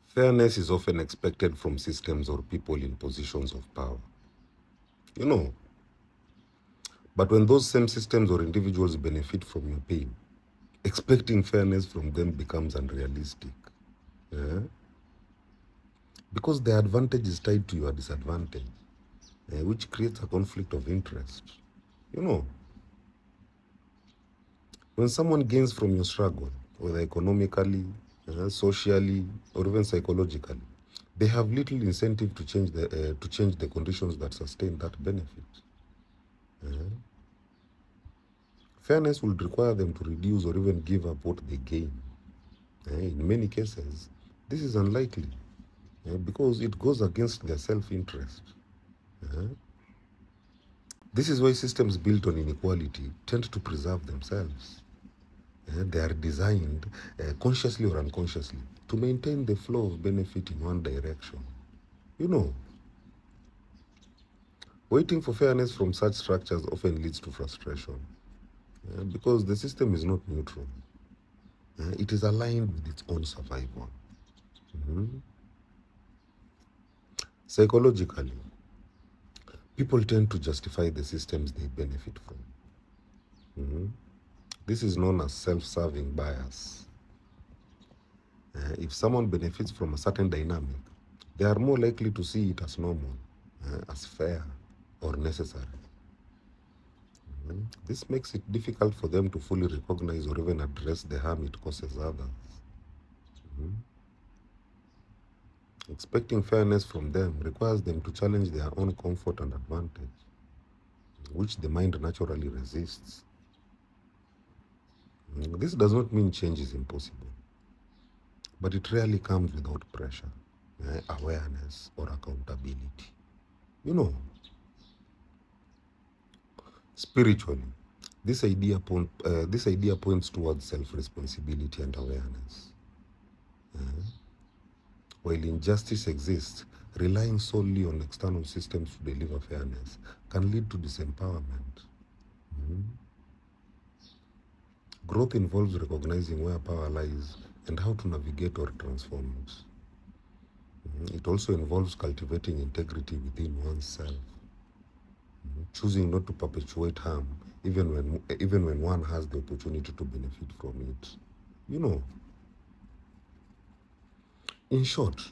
Fairness is often expected from systems or people in positions of power. You know, but when those same systems or individuals benefit from your pain, expecting fairness from them becomes unrealistic. Yeah? Because their advantage is tied to your disadvantage, which creates a conflict of interest. You know, when someone gains from your struggle, whether economically, socially, or even psychologically, they have little incentive to change the conditions that sustain that benefit. Uh, Fairness would require them to reduce or even give up what they gain. In many cases, this is unlikely because it goes against their self-interest. Uh, This is why systems built on inequality tend to preserve themselves. They are designed, consciously or unconsciously, to maintain the flow of benefit in one direction. You know, waiting for fairness from such structures often leads to frustration because the system is not neutral. It is aligned with its own survival. Mhm. Psychologically, people tend to justify the systems they benefit from. Mhm. This is known as self-serving bias. If someone benefits from a certain dynamic, they are more likely to see it as normal, as fair, or necessary. This makes it difficult for them to fully recognize or even address the harm it causes others. Mhm. Expecting fairness from them requires them to challenge their own comfort and advantage, which the mind naturally resists. This does not mean change is impossible, but it rarely comes without pressure, awareness, or accountability. You know, spiritually, this idea points towards self-responsibility and awareness. While injustice exists, relying solely on external systems to deliver fairness can lead to disempowerment. Mhm. Growth involves recognizing where power lies and how to navigate or transform it. It also involves cultivating integrity within oneself, choosing not to perpetuate harm even when one has the opportunity to benefit from it. You know, in short,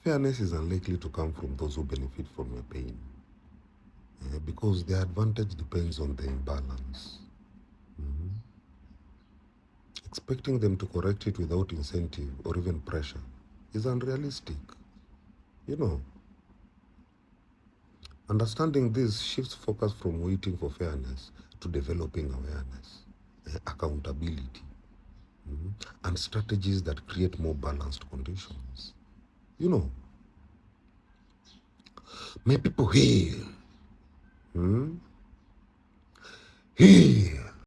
fairness is unlikely to come from those who benefit from your pain, because their advantage depends on the imbalance. Expecting them to correct it without incentive or even pressure is unrealistic. You know, understanding this shifts focus from waiting for fairness to developing awareness, accountability, and strategies that create more balanced conditions. You know, may people heal. Hmm? Heal.